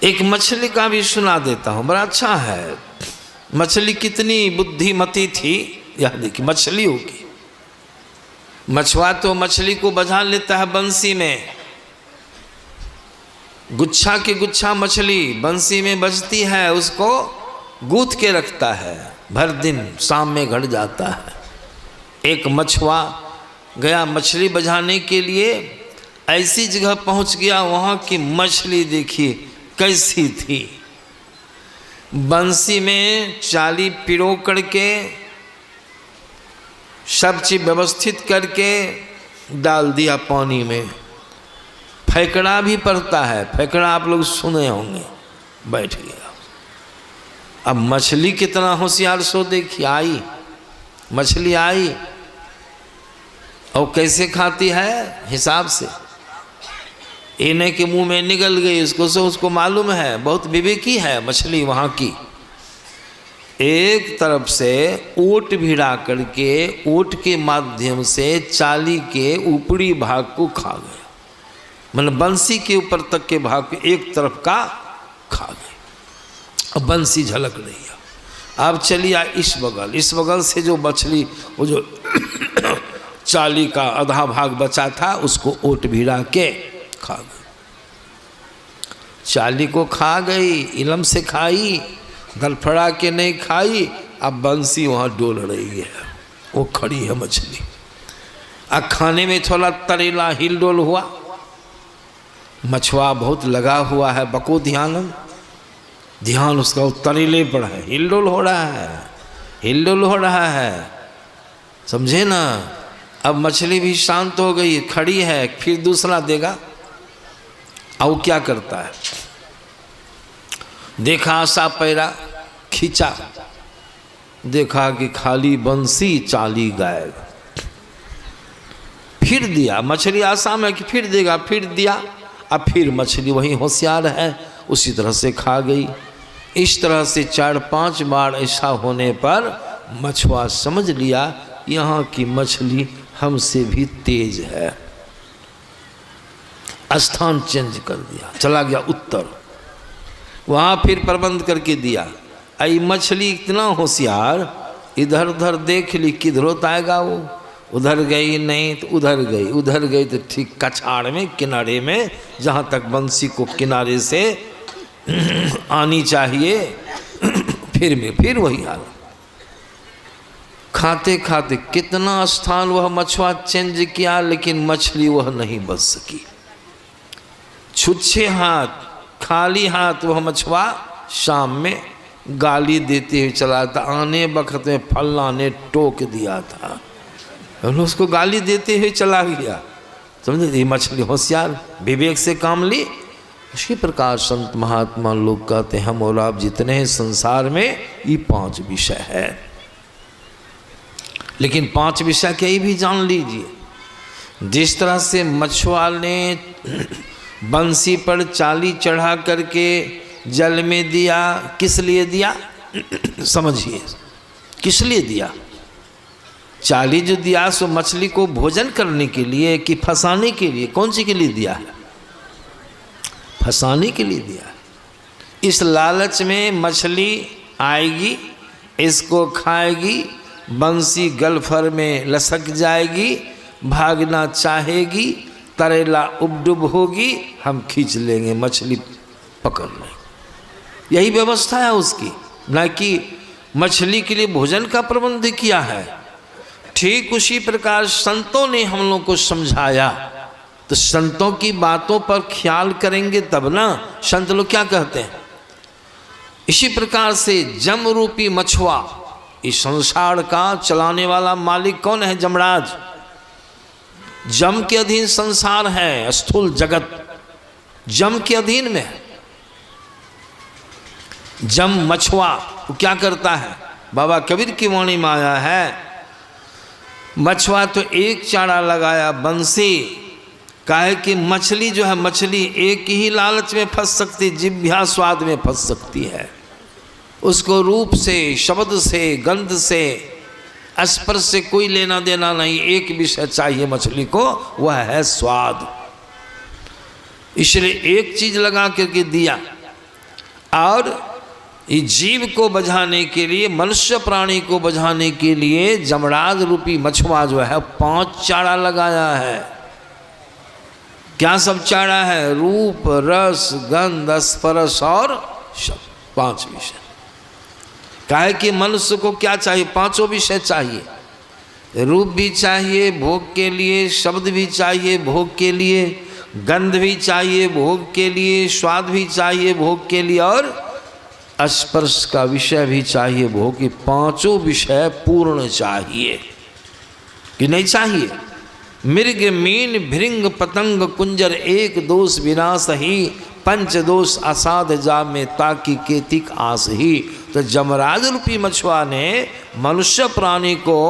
एक मछली का भी सुना देता हूँ, बड़ा अच्छा है। मछली कितनी बुद्धिमती थी, यह देखिए मछली होगी। मछुआ तो मछली को बझा लेता है बंसी में, गुच्छा के गुच्छा मछली बंसी में बजती है, उसको गूंथ के रखता है, भर दिन शाम में घट जाता है। एक मछुआ गया मछली बझाने के लिए, ऐसी जगह पहुंच गया, वहाँ की मछली देखिए कैसी थी। बंसी में चाली पिरो करके सब चीज व्यवस्थित करके डाल दिया पानी में। फेंकना भी पड़ता है, फेंकना आप लोग सुने होंगे। बैठ गया। अब मछली कितना होशियार सो देखिए, आई मछली आई और कैसे खाती है, हिसाब से। इन्हें के मुंह में निगल गई, उसको मालूम है, बहुत विवेकी है मछली वहाँ की। एक तरफ से ओट भिड़ा करके ओट के माध्यम से चाली के ऊपरी भाग को खा गया, मतलब बंसी के ऊपर तक के भाग को एक तरफ का खा गई। अब बंसी झलक रही है। अब चलिए इस बगल से जो मछली, वो जो चाली का आधा भाग बचा था, उसको ओट भिड़ा के खा गई। चाली को खा गई, इलम से खाई, गलफड़ा के नहीं खाई। अब बंसी वहाँ डोल रही है, वो खड़ी है मछली। अब खाने में थोड़ा तरेला हिल डोल हुआ, मछुआ बहुत लगा हुआ है, बको ध्यान उसका तरेले पर है, हिल डोल हो रहा है, समझे ना। अब मछली भी शांत हो गई, खड़ी है, फिर दूसरा देगा। अब क्या करता है, देखा आशा पैरा, खींचा, देखा कि खाली बंसी, चाली गायब। फिर दिया, मछली आशा में कि फिर देगा, फिर दिया। अब फिर मछली वही होशियार है, उसी तरह से खा गई। इस तरह से 4-5 बार ऐसा होने पर मछुआ समझ लिया यहाँ की मछली हमसे भी तेज है। स्थान चेंज कर दिया, चला गया उत्तर, वहाँ फिर प्रबंध करके दिया। आई मछली इतना होशियार, इधर उधर देख ली, किधरों आएगा वो, उधर गई नहीं तो उधर गई तो ठीक कछाड़ में, किनारे में, जहाँ तक बंसी को किनारे से आनी चाहिए, फिर वही हाल। खाते खाते कितना स्थान वह मछुआ चेंज किया, लेकिन मछली वह नहीं बच सकी। छुच्छे हाथ, खाली हाथ वह मछुआ शाम में गाली देते हुए चला था। आने वक्त में फल्ला ने टोक दिया था, उसको गाली देते हुए चला गया। समझे, ये मछली होशियार, विवेक से काम ली। इसी प्रकार संत महात्मा लोग कहते हैं, हम और आप जितने हैं संसार में, ये 5 विषय है। लेकिन 5 विषय के ही भी जान लीजिए। जिस तरह से मछुआ ने बंसी पर चाली चढ़ा करके जल में दिया, किस लिए दिया समझिए, किस लिए दिया? चाली जो दिया सो मछली को भोजन करने के लिए कि फंसाने के लिए? कौन सी के लिए दिया है? फंसाने के लिए दिया। इस लालच में मछली आएगी, इसको खाएगी, बंसी गलफर में लसक जाएगी, भागना चाहेगी, तरेला उबडुब होगी, हम खींच लेंगे, मछली पकड़ लेंगे। यही व्यवस्था है उसकी, ना कि मछली के लिए भोजन का प्रबंध किया है। ठीक उसी प्रकार संतों ने हम लोग को समझाया, तो संतों की बातों पर ख्याल करेंगे तब ना। संत लोग क्या कहते हैं? इसी प्रकार से जम रूपी मछुआ, इस संसार का चलाने वाला मालिक कौन है? जमराज। जम के अधीन संसार है, स्थूल जगत जम के अधीन में है। जम मछुआ वो क्या करता है? बाबा कबीर की वाणी में आया है, मछुआ तो एक चारा लगाया बंसी, काहे कि मछली जो है, मछली एक ही लालच में फंस सकती, जिह्वा स्वाद में फंस सकती है। उसको रूप से, शब्द से, गंध से, स्पर्श से कोई लेना देना नहीं, एक विषय चाहिए मछली को, वह है स्वाद। इसलिए एक चीज लगा करके दिया, और इस जीव को बझाने के लिए, मनुष्य प्राणी को बझाने के लिए जमराज रूपी मछुआ जो है 5 चारा लगाया है। क्या सब चारा है? रूप, रस, गंध, स्पर्श और शब्द, 5 विषय। काहे कि मनुष्य को क्या चाहिए? 5 विषय चाहिए। रूप भी चाहिए भोग के लिए, शब्द भी चाहिए भोग के लिए, गंध भी चाहिए भोग के लिए, स्वाद भी चाहिए भोग के लिए, और स्पर्श का विषय भी चाहिए भोग की। 5 विषय पूर्ण चाहिए कि नहीं चाहिए? मृग मीन भृंग पतंग कुंजर एक दोष विनाश ही, 5 दोष असाध जा में ताकि केतिक आस ही। तो जमराज रूपी मछुआ ने मनुष्य प्राणी को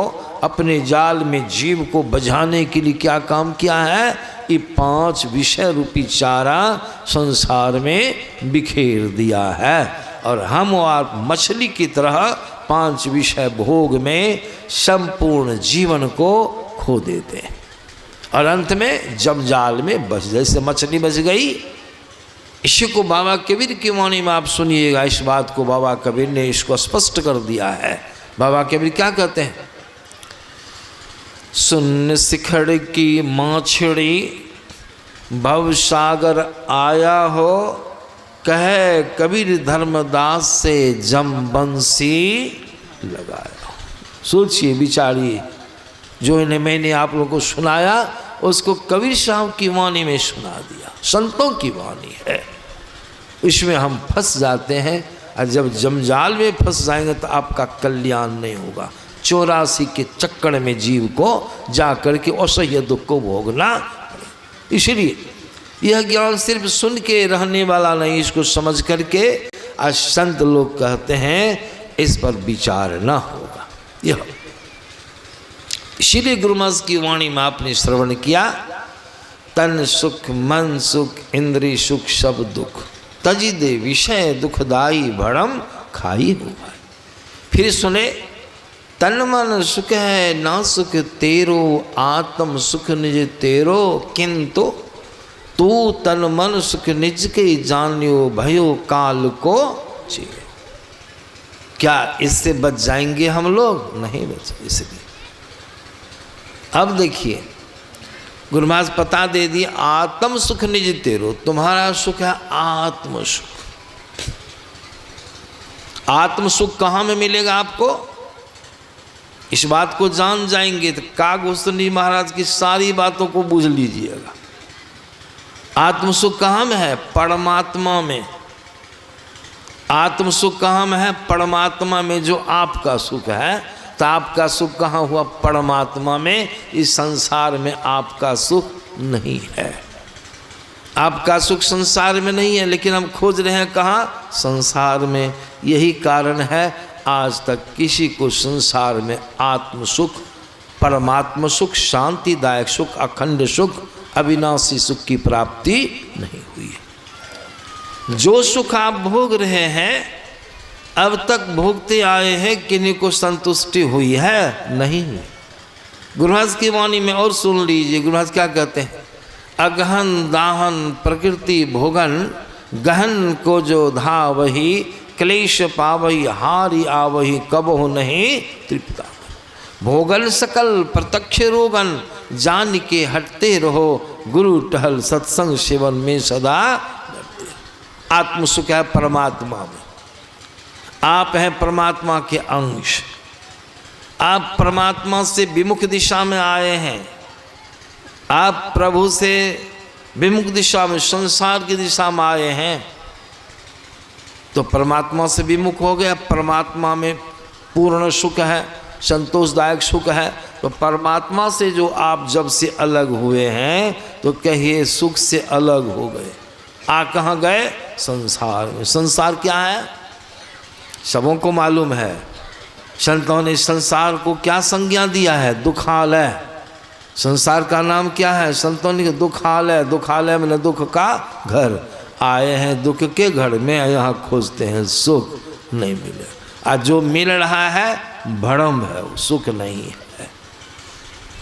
अपने जाल में, जीव को बझाने के लिए क्या काम किया है? ये 5 विषय रूपी चारा संसार में बिखेर दिया है। और हम और मछली की तरह 5 विषय भोग में संपूर्ण जीवन को खो देते हैं, और अंत में जम जाल में बच, जैसे मछली बच गई। इसी को बाबा कबीर की वाणी में आप सुनिएगा, इस बात को बाबा कबीर ने इसको स्पष्ट कर दिया है। बाबा कबीर क्या कहते हैं? सुन शिखड़ की माछड़ी भव सागर आया हो, कहे कबीर धर्मदास से जम बंसी लगाया। सोचिए, विचारिए, जो इन्हें मैंने आप लोगों को सुनाया उसको कबीर साहब की वाणी में सुना दिया, संतों की वाणी है। इसमें हम फंस जाते हैं, और जब जमजाल में फंस जाएंगे तो आपका कल्याण नहीं होगा। 84 के चक्कर में जीव को जा कर के असह्य दुख को भोगना। इसलिए यह ज्ञान सिर्फ सुन के रहने वाला नहीं, इसको समझ करके आज संत लोग कहते हैं इस पर विचार ना होगा। यह इसीलिए गुरुमास की वाणी में आपने श्रवण किया, तन सुख मन सुख इंद्रिय सुख सब दुख, तजी दे विषय दुखदाई भरम खाई हो भाई। फिर सुने, तन मन सुख है ना सुख तेरो, आत्म सुख निज तेरो, किंतु तू तन मन सुख निज के जानियो, भयो काल को जियो। क्या इससे बच जाएंगे हम लोग? नहीं बच। इसलिए अब देखिए, गुरुमास पता दे दिए, आत्म सुख निज तेरो, तुम्हारा सुख है आत्म सुख। आत्म सुख कहाँ में मिलेगा आपको? इस बात को जान जाएंगे तो कागभूषणी महाराज की सारी बातों को बूझ लीजिएगा। आत्म सुख कहाँ में है? परमात्मा में। आत्म सुख कहाँ में है? परमात्मा में। जो आपका सुख है, तो आपका सुख कहाँ हुआ? परमात्मा में। इस संसार में आपका सुख नहीं है। आपका सुख संसार में नहीं है, लेकिन हम खोज रहे हैं कहाँ? संसार में। यही कारण है आज तक किसी को संसार में आत्म सुख, परमात्मा सुख, शांतिदायक सुख, अखंड सुख, अविनाशी सुख की प्राप्ति नहीं हुई है। जो सुख आप भोग रहे हैं, अब तक भोगते आए हैं, किन्हीं को संतुष्टि हुई है? नहीं। गुरुराज की वाणी में और सुन लीजिए, गुरुराज क्या कहते हैं? अगहन दाहन प्रकृति भोगन, गहन को जो धावही, क्लेश पावही हारी आवही, कबहु नहीं तृप्ता। भोगन सकल प्रत्यक्ष रोगन, जान के हटते रहो, गुरु टहल सत्संग सेवन में सदा डरते। आत्म सुख है परमात्मा में। आप हैं परमात्मा के अंश। आप परमात्मा से विमुख दिशा में आए हैं। आप प्रभु से विमुख दिशा में, संसार की दिशा में आए हैं, तो परमात्मा से विमुख हो गया। परमात्मा में पूर्ण सुख है, संतोषदायक सुख है। तो परमात्मा से जो आप जब से अलग हुए हैं, तो कहिए सुख से अलग हो गए। आ कहाँ गए? संसार में। संसार क्या है? सबों को मालूम है। संतों ने संसार को क्या संज्ञा दिया है? दुखालय। संसार का नाम क्या है? संतों ने दुखालय। दुखालय में दुख का घर। आए हैं दुख के घर में, यहाँ खोजते हैं सुख, नहीं मिले। आज जो मिल रहा है भ्रम है, सुख नहीं है।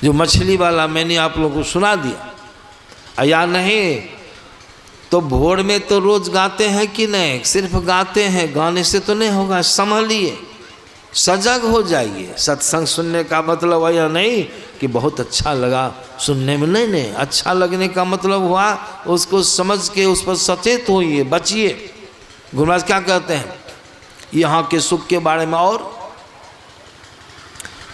जो मछली वाला मैंने आप लोगों को सुना दिया या नहीं, तो भोर में तो रोज गाते हैं कि नहीं? सिर्फ गाते हैं, गाने से तो नहीं होगा। संभलिए, सजग हो जाइए। सत्संग सुनने का मतलब यह नहीं कि बहुत अच्छा लगा सुनने में, नहीं नहीं। अच्छा लगने का मतलब हुआ उसको समझ के उस पर सचेत होइए, बचिए। गुरु महाराज क्या कहते हैं यहाँ के सुख के बारे में? और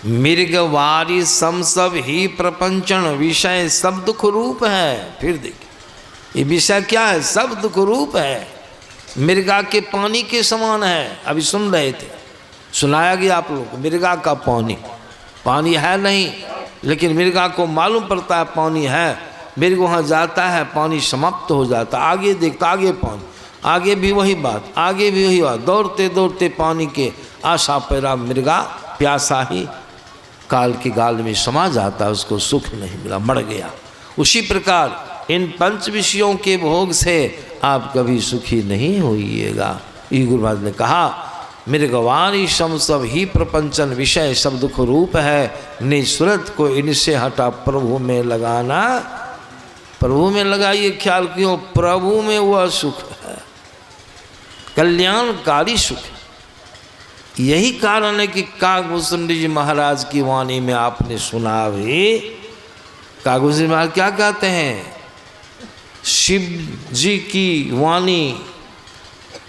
मृगवारी सम सब ही प्रपंचन, विषय सब दुख रूप है। फिर देखिए ये विषय क्या है? सब दुख रूप है। मृगा के पानी के समान है। अभी सुन रहे थे, सुनाया गया आप लोग, मृगा का पानी, पानी है नहीं लेकिन मृगा को मालूम पड़ता है पानी है। मृग वहाँ जाता है, पानी समाप्त हो जाता, आगे देखता, आगे पानी, आगे भी वही बात, आगे भी वही बात। दौड़ते दौड़ते पानी के आशा पैरा मृगा प्यासा ही काल के गाल में समा जाता, उसको सुख नहीं मिला, मर गया। उसी प्रकार इन पंच विषयों के भोग से आप कभी सुखी नहीं होइएगा। ये गुरु महाराज ने कहा मृगवाणी सम सब ही प्रपंचन, विषय सब दुख रूप है। निसुरत को इनसे हटा प्रभु में लगाना। प्रभु में लगाइए, ख्याल क्यों? प्रभु में वह सुख है, कल्याणकारी सुख है। यही कारण है कि कागभूषण जी महाराज की वाणी में आपने सुना भी, कागभूषण महाराज क्या कहते हैं? शिव जी की वाणी,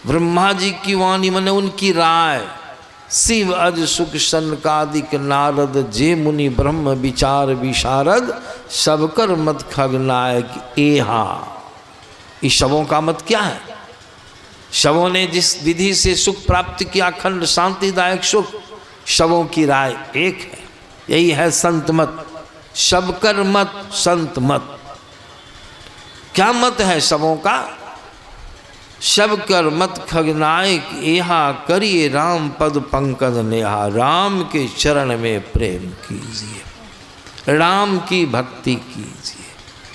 ब्रह्मा जी की वाणी माने उनकी राय। शिव अज सुख सनकादिक नारद, जे मुनि ब्रह्म विचार विशारद, सबकर मत खगनायक एहा। इस शवों का मत क्या है? शवों ने जिस विधि से सुख प्राप्त किया, अखंड शांतिदायक सुख, शवों की राय एक है। यही है संत मत, सबकर मत संत मत। क्या मत है शवों का? सबकर मत खगनायक एहा, करिए राम पद पंकज नेहा। राम के चरण में प्रेम कीजिए, राम की भक्ति कीजिए।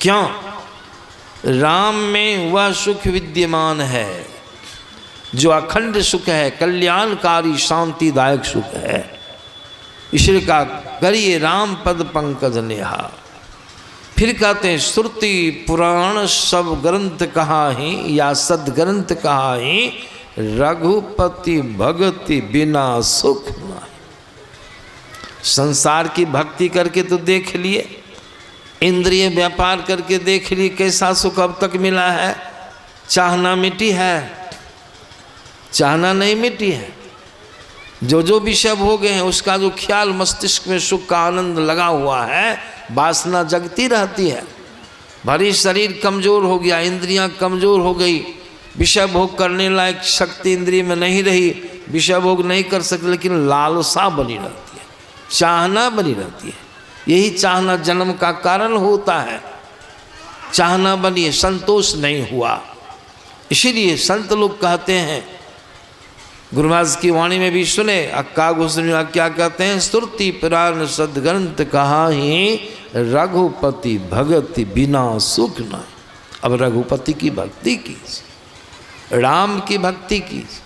क्यों? राम में वह सुख विद्यमान है जो अखंड सुख है, कल्याणकारी शांतिदायक सुख है। इसलिए कहा करिए राम पद पंकज नेहा। फिर कहते हैं श्रुति पुराण सब ग्रंथ कहा ही, या सदग्रंथ कहा ही, रघुपति भक्ति बिना सुख नहीं। संसार की भक्ति करके तो देख लिए, इंद्रिय व्यापार करके देख लिए, कैसा सुख अब तक मिला है? चाहना मिटी है? चाहना नहीं मिटी है। जो जो विषय भोग हैं उसका जो ख्याल मस्तिष्क में सुख का आनंद लगा हुआ है, वासना जगती रहती है। भरी शरीर कमज़ोर हो गया, इंद्रियां कमज़ोर हो गई, विषय भोग करने लायक शक्ति इंद्रिय में नहीं रही, विषय भोग नहीं कर सकते, लेकिन लालसा बनी रहती है, चाहना बनी रहती है। यही चाहना जन्म का कारण होता है। चाहना बनी, संतोष नहीं हुआ। इसीलिए संत लोग कहते हैं, गुरु महाराज की वाणी में भी सुने, अक्का गोस्वामी क्या कहते हैं? श्रुति पुराण सदग्रंथ कहा ही, रघुपति भगति बिना सुख नहीं। अब रघुपति की भक्ति कीजिए, राम की भक्ति कीजिए।